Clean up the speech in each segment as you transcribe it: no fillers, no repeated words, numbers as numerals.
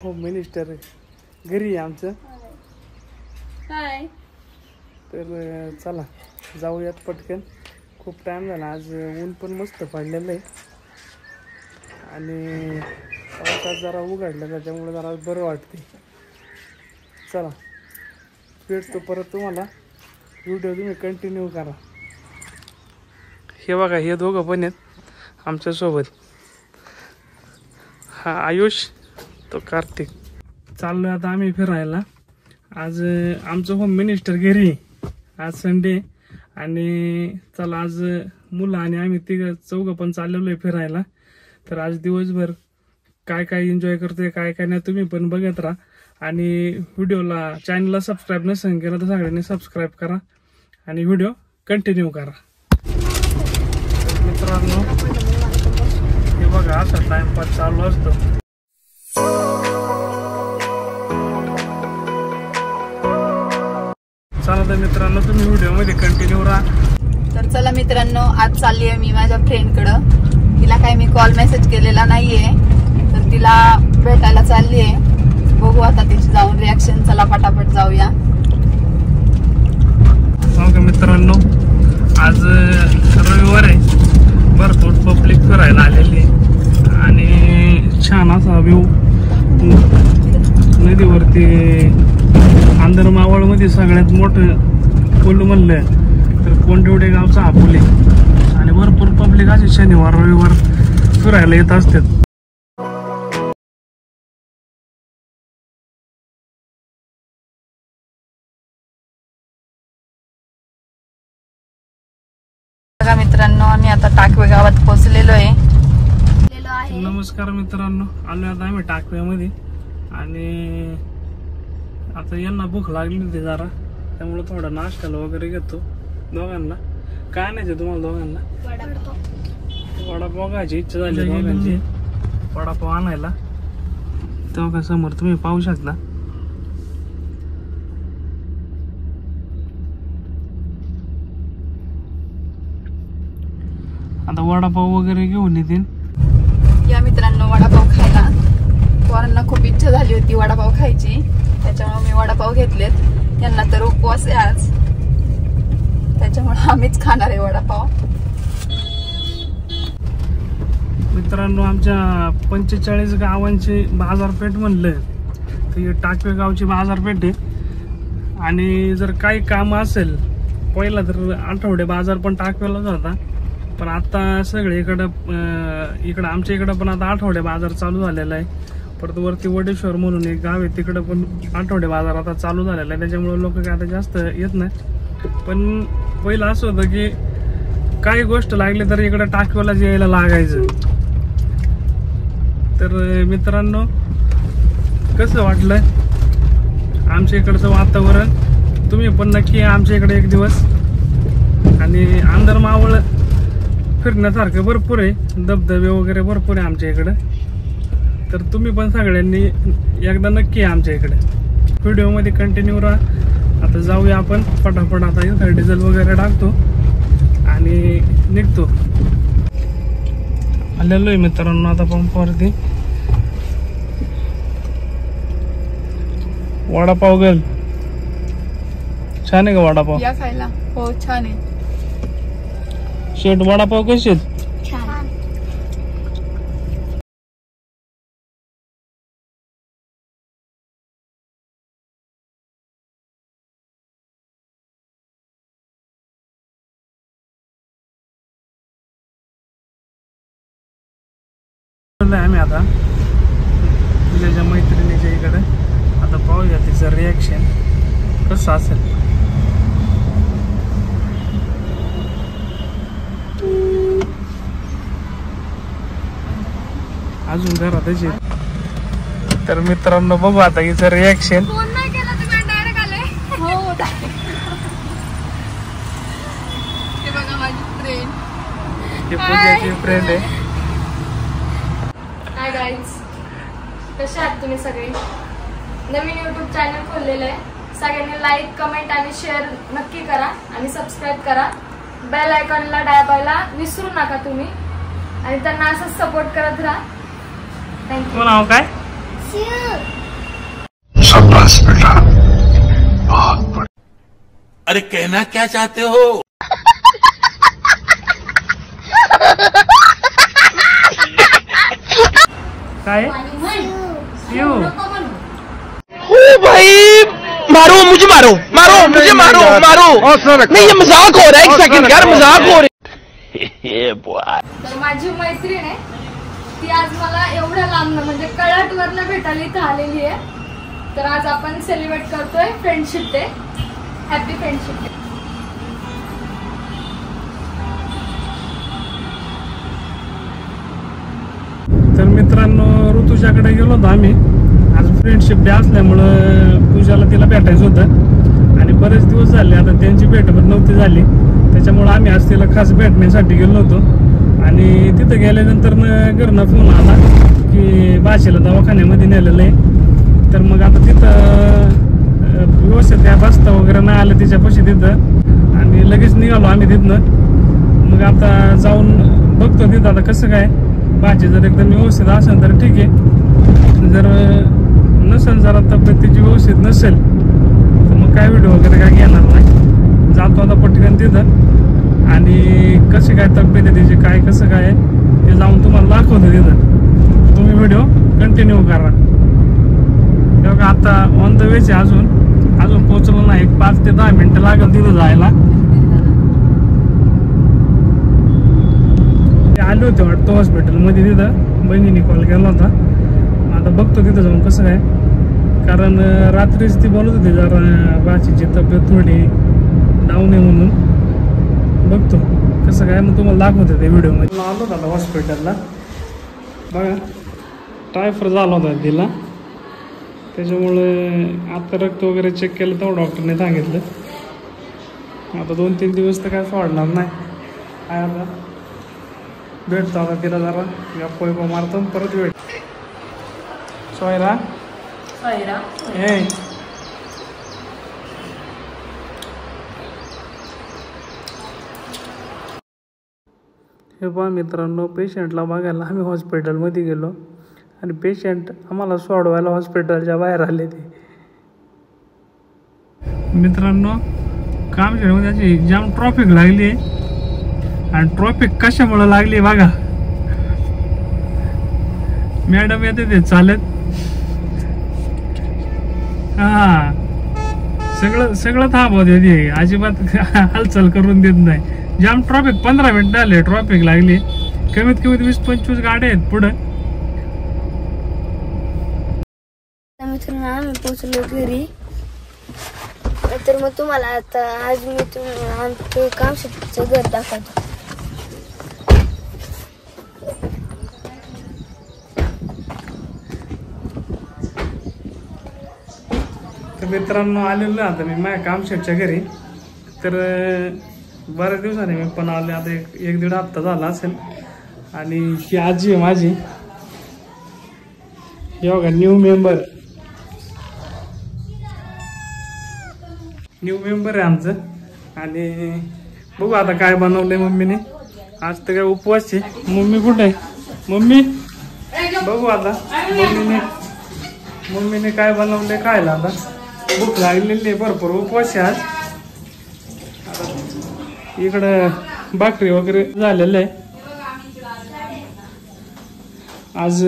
Home minister घरी आमचं हाय. तर चला जाऊयात पटकन. खूप टाइम झाला. आज ऊन पण मस्त पडलेलं आहे आणि पावसात जरा उघडलं त्याच्यामुळे जरा बरं वाटते. चला भेटतो परत तुम्हाला. व्हिडिओ तुम्ही कंटिन्यू करा. हे बघा हे दोघं पण आहेत आमच्यासोबत. हा आयुष तो कार्तिक. चाललोय आता आम्ही फिरायला. आज आमचं होम मिनिस्टर घरी. आज संडे आणि चला आज मुलं आणि आम्ही चौघं पण चाललेलो आहे फिरायला. तर आज दिवसभर काय काय एन्जॉय करतोय काय काय नाही तुम्ही पण बघत राहा आणि व्हिडिओला चॅनलला सबस्क्राईब नसेल केलं तर सगळ्यांनी सबस्क्राईब करा आणि व्हिडिओ कंटिन्यू करा. मित्रांनो हे बघा असा टाइमपास चालू असतो. चला तर मित्रांनो तुम्ही व्हिडिओ मध्ये कंटिन्यू राहा. तर चला मित्रांनो आज चालली आहे मी माझ्या फ्रेंडकडं. तिला काही मी कॉल मेसेज केलेला नाहीये तर तिला भेटायला चालली आहे. बघू आता तिची जाऊन रिॲक्शन. चला पटापट जाऊया. मित्रांनो आज रविवार आहे. भरपूर पब्लिक फिरायला आलेली आणि छान असा व्ह्यू नदीवरती. आंधर मावळ मध्ये सगळ्यात मोठं पूल म्हणलं तर कोंडवडे गावचा हा पूल आहे आणि भरपूर पब्लिक असे शनिवार रविवार फिरायला येत असतात. मित्रांनो आम्ही आता टाकवे गावात पोहोचलेलो आहे. नमस्कार मित्रांनो, आलो आता आम्ही टाकव्यामध्ये आणि आता यांना भूक लागली होती जरा त्यामुळे थोडा नाश्त्याला वगैरे घेतो दोघांना. काय नाही तुम्हाला दोघांना वडापाव खायची इच्छा झाली दोघांची. वडापाव आणायला तेव्हा समोर तुम्ही पाहू शकता. आता वडापाव वगैरे घेऊन येतील. या मित्रांनो वडापाव खायला. पोरांना खूप इच्छा झाली होती वडापाव खायची त्याच्यामुळे मी वडापाव घेतलेत. यांना तर उपवास आहे आज त्याच्यामुळे आम्हीच खाणार आहे वडापाव. मित्रांनो आमच्या 45 गावांची बाजारपेठ म्हणलं तर ही टाकवे गावची बाजारपेठ आहे. आणि जर काही काम असेल पहिला तर आठवडे बाजार पण टाकवेलाच होता पण आता सगळे इकडं आमच्या इकडं पण आता आठवडे बाजार चालू झालेला आहे. परत वरती वडेश्वर म्हणून एक गाव आहे तिकडं पण आठवडे बाजार आता चालू झालेला आहे त्याच्यामुळे लोक काय आता जास्त येत नाही. पण पहिलं असं होतं की काही गोष्ट लागली तर इकडं टाकवेला यायला लागायचं. तर मित्रांनो कसं वाटलं आमच्या इकडचं वातावरण. तुम्ही पण नक्की आमच्या इकडे एक दिवस. आणि आंधर मावळ फिरण्यासारखं भरपूर आहे. धबधबे वगैरे भरपूर आहे आमच्या इकडं. तर तुम्ही पण सगळ्यांनी एकदा नक्की आमच्या इकडे. व्हिडिओमध्ये कंटिन्यू राहा. आता जाऊया आपण पटापट. आता इथं डिझेल वगैरे टाकतो आणि निघतो. आलेलो आहे मित्रांनो आता पंपावरती. वडापाव गल छान आहे का वडापाव? या खायला. हो छान आहे. शेट वडापाव कसे आहेत? आम्ही आता तिच्या मैत्रिणीच्या इकडे. आता पाहूया तिचं रिॲक्शन कसं असेल. अजून घरातच आहे. तर मित्रांनो बघू आता हिचं रिॲक्शन. पूजाची फ्रेंड आहे. हाय गाईज, कसे आहात तुम्ही सगळे? नवीन यूट्यूब चॅनल खोललेलं आहे. सगळ्यांनी लाईक कमेंट आणि शेअर नक्की करा आणि सबस्क्राईब करा. बेल आयकॉनला दाबायला विसरू नका तुम्ही आणि त्यांना असंच सपोर्ट करत राहा. थँक्यू. नाव काय? शाबाश बेटा, बहुत बढ़िया। अरे कहना क्या चाहते हो? काय शिव ओ भाई, मारो मुझे, मारो मारो मुझे, मारो मारो। नहीं ये मजाक हो रहा है, एक सेकंड यार, मजाक हो रहा है। तर माझी मैत्रीण आहे ती आज मला एवढ्या लांबनं म्हणजे कळाटवरनं भेटायला इथं आलेली आहे. तर आज आपण सेलिब्रेट करतोय friendship day. Happy friendship day. तर मित्रांनो, ऋतुजाकडे गेलो होतो आम्ही आज. फ्रेंडशिप डे असल्यामुळं पूजाला तिला भेटायचं होतं आणि बरेच दिवस झाले आता त्यांची भेट पण नव्हती झाली. त्याच्यामुळं आम्ही आज तिला खास भेटण्यासाठी गेलो होतो. आणि तिथं गेल्यानंतर घरनं फोन आला की भाषेला दवाखान्यामध्ये नेलेलं आहे. तर मग आता तिथं व्यवस्थित काय बसता वगैरे नाही आलं तिच्यापाशी तिथं आणि लगेच निघालो आम्ही तिथनं. मग आता जाऊन बघतो तिथं आता कसं काय. भाजी जर एकदम व्यवस्थित असेल तर ठीक आहे, जर नसेल जरा तब्येत तिची व्यवस्थित नसेल तर मग काय व्हिडिओ वगैरे काय घेणार नाही. जातो आता पटकन तिथं आणि कशी काय तब्येत आहे तिची, काय कसं काय ते जाऊन तुम्हाला दाखवतो तिथं. तुम्ही व्हिडिओ कंटिन्यू करा. तेव्हा आता ऑन द वेच आहे, अजून पोहोचलो नाही. 5 ते 10 मिनिटं लागेल तिथं जायला. आले होते वाटतं हॉस्पिटलमध्ये, तिथं बहिणीने कॉल केला होता. आता बघतो तिथं जाऊन कसं काय, कारण रात्रीच ती बोलत होती जरा बाचीची तब्येत थोडी डाऊन आहे म्हणून. बघतो कसं काय, मग तुम्हाला दाखवते ते व्हिडिओमध्ये. आलो होता आता हॉस्पिटलला बघा, टायफॉइड झाला होता तिला. त्याच्यामुळे आता रक्त वगैरे चेक केलं तर डॉक्टरने सांगितलं आता 2-3 दिवस तर काय सोडणार नाही. काय आता भेटतो आता तिला जरा गप्पा मारतो परत भेट. सोयरा हे पहा मित्रांनो, पेशंटला बघायला आम्ही हॉस्पिटलमध्ये गेलो आणि पेशंट आम्हाला सोडवायला हॉस्पिटलच्या बाहेर आले. ते मित्रांनो, कामशेडमध्ये त्याची जाम ट्रॉफिक लागली आहे. आणि ट्रॉफिक कशामुळे लागली बघा. मॅडम येते ते चालत, हा सगळं थांबवते ते, अजिबात हालचाल करून देत नाही. जाम ट्रॉफिक, 15 मिनिटं आले ट्रॉफिक लागली. कमीत कमी 20-25 गाड्या आहेत पुढं. मित्रांनो, आम्ही पोहोचलो घरी. तर मग तुम्हाला आता आज मी आमचं कामशेतीचं घर दाखवतो. तर मित्रांनो, आलेलो आता मी माझ्या कामशेटच्या घरी. तर बऱ्याच दिवसाने मी पण आले, आता 1-1.5 हप्ता झाला असेल. आणि ही आजी आहे माझी, हे बघा न्यू मेंबर आहे आमचं. आणि बघू आता काय बनवलंय मम्मीने. आज तर काय उपवास आहे. मम्मी कुठे आहे? मम्मी बघू आता मम्मीने काय बनवलंय खायला. आता भूक लागलेली आहे भरपूर, उपवास आहे आज. इकडं भाकरी वगैरे झालेलं आहे. आज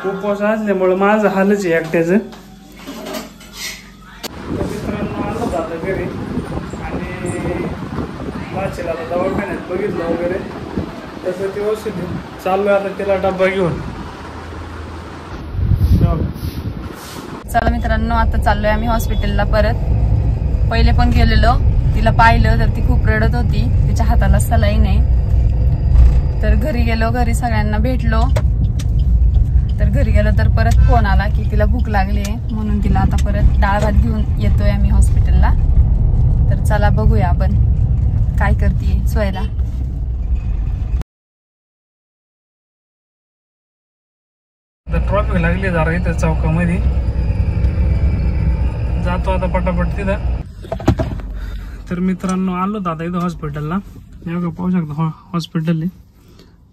उपवास असल्यामुळं माझं हालच आहे एकट्याचं. मित्रांनो, आलो होतो आता घरी आणि वाचेला आता दवाखान्यात बघितलं वगैरे, तसं ते औषध चालू आहे. आता तिला डब्बा घेऊन. चला मित्रांनो, आता चाललोय आम्ही हॉस्पिटलला परत. पहिले पण गेलेलो, तिला पाहिलं तर ती खूप रडत होती, तिच्या हाताला सलाईन आहे. तर घरी गेलो, घरी सगळ्यांना भेटलो. तर घरी गेलो तर परत फोन आला की तिला भूक लागली आहे, म्हणून तिला आता परत डाळ भात घेऊन येतोय आम्ही हॉस्पिटलला. तर चला बघूया आपण काय करते सोयला. ट्रॉफिक लागली जरा इथं चौकामध्ये. जातो आता पटापट तिथं. तर मित्रांनो, आलो दादा इथं हॉस्पिटलला. या पाहू शकता हॉस्पिटल आहे.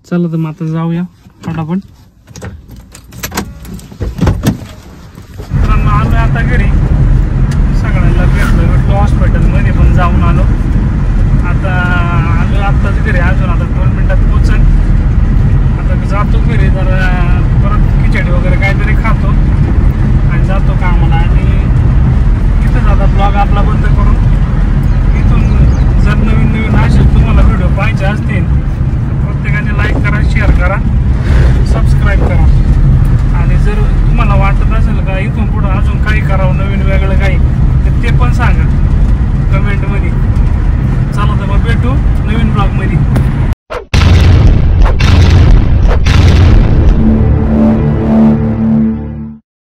चला तर मग आता जाऊया पटापट. आता घरी. सगळ्यांना भेटलो हॉस्पिटलमध्ये पण जाऊन आलो. आता आताच घरी अजून आता 2 मिनिटात पोहोचन.